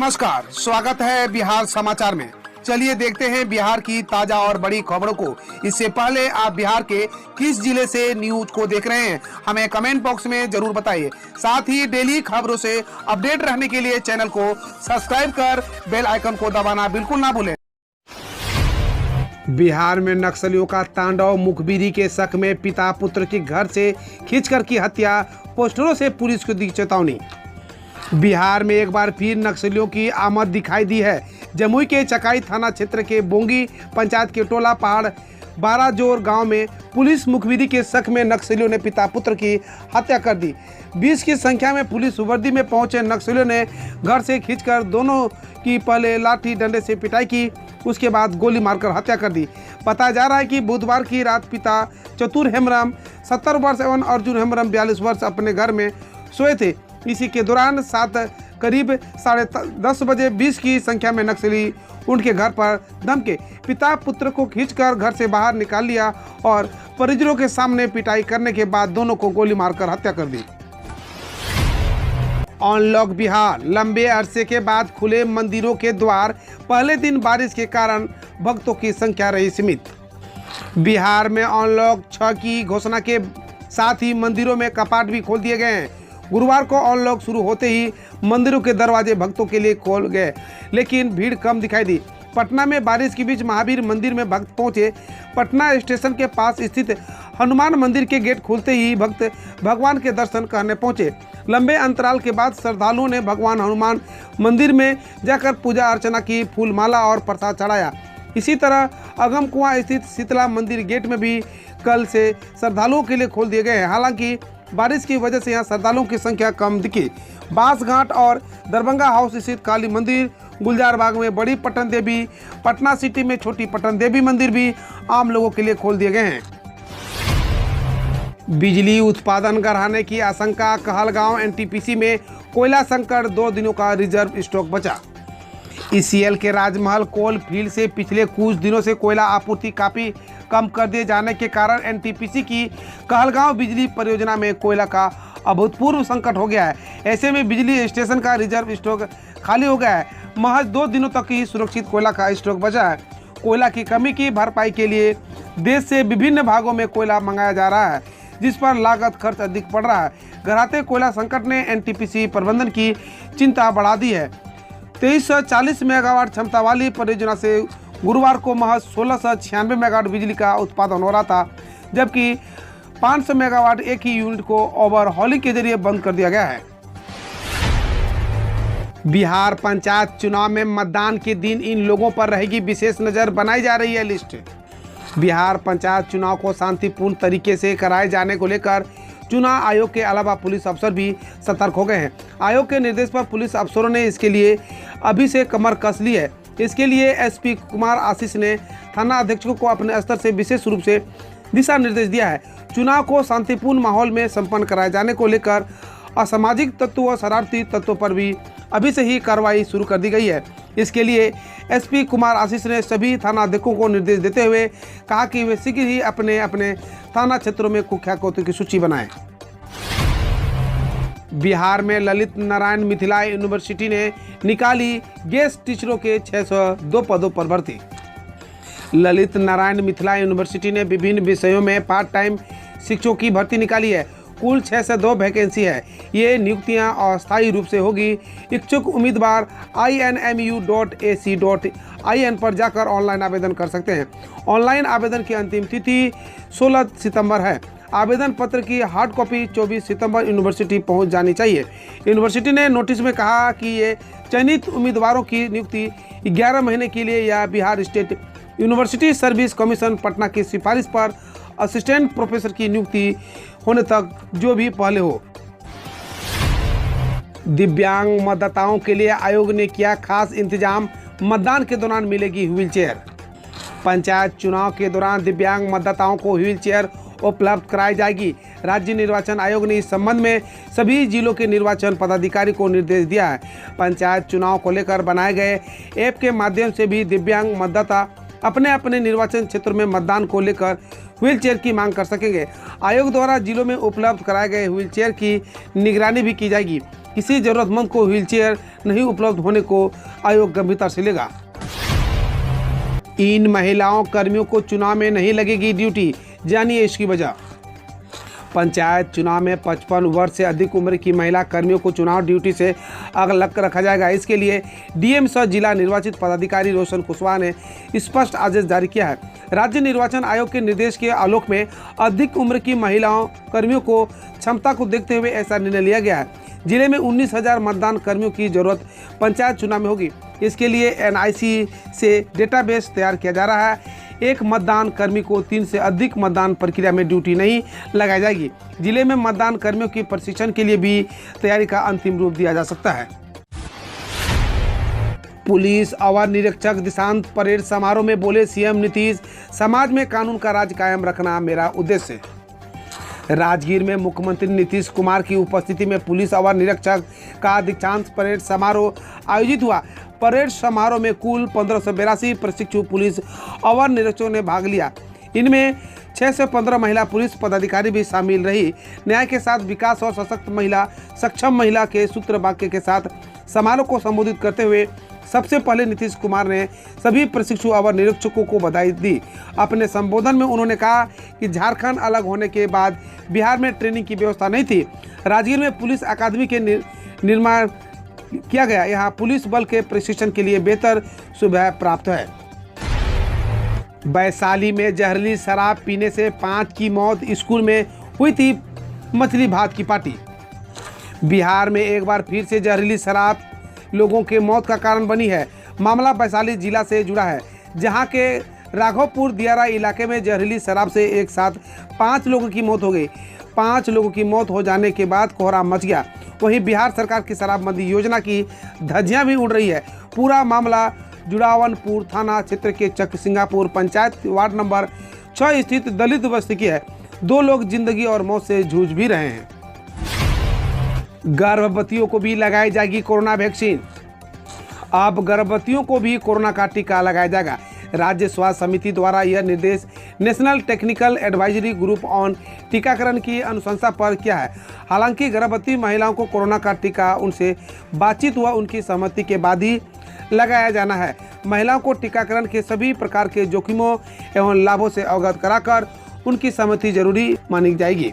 नमस्कार, स्वागत है बिहार समाचार में। चलिए देखते हैं बिहार की ताजा और बड़ी खबरों को। इससे पहले आप बिहार के किस जिले से न्यूज को देख रहे हैं, हमें कमेंट बॉक्स में जरूर बताइए। साथ ही डेली खबरों से अपडेट रहने के लिए चैनल को सब्सक्राइब कर बेल आइकन को दबाना बिल्कुल ना भूलें। बिहार में नक्सलियों का तांडव, मुखबिरी के शक में पिता पुत्र के घर से खींचकर की हत्या, पोस्टरों से पुलिस को दी चेतावनी। बिहार में एक बार फिर नक्सलियों की आमद दिखाई दी है। जमुई के चकाई थाना क्षेत्र के बोंगी पंचायत के टोला पहाड़ 12 जोर गांव में पुलिस मुखबिरी के शक में नक्सलियों ने पिता पुत्र की हत्या कर दी। 20 की संख्या में पुलिस वर्दी में पहुंचे नक्सलियों ने घर से खींचकर दोनों की पहले लाठी डंडे से पिटाई की, उसके बाद गोली मारकर हत्या कर दी। बताया जा रहा है कि बुधवार की रात पिता चतुर हेम्ब्रम 70 वर्ष एवं अर्जुन हेम्ब्रम 42 वर्ष अपने घर में सोए थे। इसी के दौरान करीब 10:30 बजे 20 की संख्या में नक्सली उनके घर पर धमके। पिता पुत्र को खींचकर घर से बाहर निकाल लिया और परिजनों के सामने पिटाई करने के बाद दोनों को गोली मारकर हत्या कर दी। अनलॉक बिहार, लंबे अरसे के बाद खुले मंदिरों के द्वार। पहले दिन बारिश के कारण भक्तों की संख्या रही सीमित। बिहार में अनलॉक 6 की घोषणा के साथ ही मंदिरों में कपाट भी खोल दिए गए हैं। गुरुवार को अनलॉक शुरू होते ही मंदिरों के दरवाजे भक्तों के लिए खोल गए, लेकिन भीड़ कम दिखाई दी। पटना में बारिश के बीच महावीर मंदिर में भक्त पहुंचे। पटना स्टेशन के पास स्थित हनुमान मंदिर के गेट खुलते ही भक्त भगवान के दर्शन करने पहुंचे। लंबे अंतराल के बाद श्रद्धालुओं ने भगवान हनुमान मंदिर में जाकर पूजा अर्चना की, फूल माला और प्रसाद चढ़ाया। इसी तरह अगम कुआं स्थित शीतला मंदिर गेट में भी कल से श्रद्धालुओं के लिए खोल दिए गए हैं। हालांकि बारिश की वजह से यहाँ श्रद्धालुओं की संख्या कम दिखी। बांसघाट और दरभंगा हाउस स्थित काली मंदिर, गुलजार बाग में बड़ी पटन देवी, पटना सिटी में छोटी पटन देवी मंदिर भी आम लोगों के लिए खोल दिए गए हैं। बिजली उत्पादन बढ़ाने की आशंका, कहलगांव एनटीपीसी में कोयला संकट, 2 दिनों का रिजर्व स्टॉक बचा। ईसीएल के राजमहल कोल फील्ड से पिछले कुछ दिनों से कोयला आपूर्ति काफी कम कर दिए जाने के कारण एनटीपीसी की कहलगांव बिजली परियोजना में कोयला का अभूतपूर्व संकट हो गया है। ऐसे में बिजली स्टेशन का रिजर्व स्टॉक खाली हो गया है। महज 2 दिनों तक ही सुरक्षित कोयला का स्टॉक बचा है। कोयला की कमी की भरपाई के लिए देश से विभिन्न भागों में कोयला मंगाया जा रहा है, जिस पर लागत खर्च अधिक पड़ रहा है। घराते कोयला संकट ने एनटीपीसी प्रबंधन की चिंता बढ़ा दी है। 2340 मेगावाट क्षमता वाली परियोजना से गुरुवार को महज 1696 मेगावाट बिजली का उत्पादन हो रहा था, जबकि 500 मेगावाट एक ही यूनिट को ओवरहॉलिंग के जरिए बंद कर दिया गया है। बिहार पंचायत चुनाव में मतदान के दिन इन लोगों पर रहेगी विशेष नजर, बनाई जा रही है लिस्ट। बिहार पंचायत चुनाव को शांतिपूर्ण तरीके से कराए जाने को लेकर चुनाव आयोग के अलावा पुलिस अफसर भी सतर्क हो गए हैं। आयोग के निर्देश पर पुलिस अफसरों ने इसके लिए अभी से कमर कस ली है। इसके लिए एसपी कुमार आशीष ने थाना अध्यक्षों को अपने स्तर से विशेष रूप से दिशा निर्देश दिया है। चुनाव को शांतिपूर्ण माहौल में संपन्न कराए जाने को लेकर असामाजिक तत्वों और शरारती तत्वों पर भी अभी से ही कार्रवाई शुरू कर दी गई है। इसके लिए एसपी कुमार आशीष ने सभी थाना अध्यक्षों को निर्देश देते हुए कहा कि वे शीघ्र ही अपने अपने थाना क्षेत्रों में कुख्यातों की सूची बनाएं। बिहार में ललित नारायण मिथिला यूनिवर्सिटी ने निकाली गेस्ट टीचरों के 602 पदों पर भर्ती। ललित नारायण मिथिला यूनिवर्सिटी ने विभिन्न विषयों में पार्ट टाइम शिक्षकों की भर्ती निकाली है। कुल 602 वैकेंसी है। ये नियुक्तियां अस्थायी रूप से होगी। इच्छुक उम्मीदवार inmu.ac.in पर जाकर ऑनलाइन आवेदन कर सकते हैं। ऑनलाइन आवेदन की अंतिम तिथि 16 सितंबर है। आवेदन पत्र की हार्ड कॉपी 24 सितंबर यूनिवर्सिटी पहुंच जानी चाहिए। यूनिवर्सिटी ने नोटिस में कहा कि ये चयनित उम्मीदवारों की नियुक्ति 11 महीने के लिए या Bihar state university service commission Patna की सिफारिश पर असिस्टेंट प्रोफेसर की नियुक्ति होने तक जो भी पहले हो। दिव्यांग मतदाताओं के लिए आयोग ने किया खास इंतजाम, मतदान के दौरान मिलेगी व्हीलचेयर। पंचायत चुनाव के दौरान दिव्यांग मतदाताओं को व्हीलचेयर उपलब्ध कराई जाएगी। राज्य निर्वाचन आयोग ने इस संबंध में सभी जिलों के निर्वाचन पदाधिकारी को निर्देश दिया है। पंचायत चुनाव को लेकर बनाए गए ऐप के माध्यम से भी दिव्यांग मतदाता अपने अपने निर्वाचन क्षेत्र में मतदान को लेकर व्हीलचेयर की मांग कर सकेंगे। आयोग द्वारा जिलों में उपलब्ध कराए गए व्हीलचेयर की निगरानी भी की जाएगी। किसी जरूरतमंद को व्हीलचेयर नहीं उपलब्ध होने को आयोग गंभीरता से लेगा। इन महिलाओं कर्मियों को चुनाव में नहीं लगेगी ड्यूटी, जानिए इसकी वजह। पंचायत चुनाव में 55 वर्ष से अधिक उम्र की महिला कर्मियों को चुनाव ड्यूटी से अलग रखा जाएगा। इसके लिए डीएम सह जिला निर्वाचित पदाधिकारी रोशन कुशवाहा ने स्पष्ट आदेश जारी किया है। राज्य निर्वाचन आयोग के निर्देश के आलोक में अधिक उम्र की महिलाओं कर्मियों को क्षमता को देखते हुए ऐसा निर्णय लिया गया है। जिले में 19,000 मतदान कर्मियों की जरूरत पंचायत चुनाव में होगी। इसके लिए एनआईसी से डेटाबेस तैयार किया जा रहा है। एक मतदान कर्मी को 3 से अधिक मतदान प्रक्रिया में ड्यूटी नहीं लगाई जाएगी। जिले में मतदान कर्मियों की प्रशिक्षण के लिए भी तैयारी का अंतिम रूप दिया जा सकता है। पुलिस अवर निरीक्षक दीक्षांत परेड समारोह में बोले सीएम नीतीश, समाज में कानून का राज कायम रखना मेरा उद्देश्य है। राजगीर में मुख्यमंत्री नीतीश कुमार की उपस्थिति में पुलिस अवर निरीक्षक का दीक्षांत परेड समारोह आयोजित हुआ। परेड समारोह में कुल 1582 प्रशिक्षु पुलिस अवर निरीक्षकों ने भाग लिया। इनमें 6 से 15 महिला पुलिस पदाधिकारी भी शामिल रही। न्याय के साथ विकास और सशक्त महिला, सक्षम महिला के सूत्र वाक्य के साथ समारोह को संबोधित करते हुए सबसे पहले नीतीश कुमार ने सभी प्रशिक्षु अवर निरीक्षकों को बधाई दी। अपने संबोधन में उन्होंने कहा कि झारखंड अलग होने के बाद बिहार में ट्रेनिंग की व्यवस्था नहीं थी। राजगीर में पुलिस अकादमी के निर्माण किया गया। यहाँ पुलिस बल के प्रशिक्षण के लिए बेहतर सुविधा प्राप्त है। वैशाली में जहरीली शराब पीने से 5 की मौत, स्कूल में हुई थी मछली भात की पार्टी। बिहार में एक बार फिर से जहरीली शराब लोगों के मौत का कारण बनी है। मामला वैशाली जिला से जुड़ा है, जहां के राघवपुर दियारा इलाके में जहरीली शराब से एक साथ 5 लोगों की मौत हो गई। 5 लोगों की मौत हो जाने के बाद कोहराम मच गया। वहीं बिहार सरकार की शराबबंदी योजना की धज्जियां भी उड़ रही है। पूरा मामला जुड़ावनपुर थाना क्षेत्र के चक सिंगापुर पंचायत वार्ड नंबर 6 स्थित दलित बस्ती की है। 2 लोग जिंदगी और मौत से जूझ भी रहे हैं। गर्भवतियों को भी लगाई जाएगी कोरोना वैक्सीन। अब गर्भवतियों को भी कोरोना का टीका लगाया जाएगा। राज्य स्वास्थ्य समिति द्वारा यह निर्देश national technical advisory group on टीकाकरण की अनुशंसा पर किया है। हालांकि गर्भवती महिलाओं को कोरोना का टीका उनसे बातचीत व उनकी सहमति के बाद ही लगाया जाना है। महिलाओं को टीकाकरण के सभी प्रकार के जोखिमों एवं लाभों से अवगत कराकर उनकी सहमति जरूरी मानी जाएगी।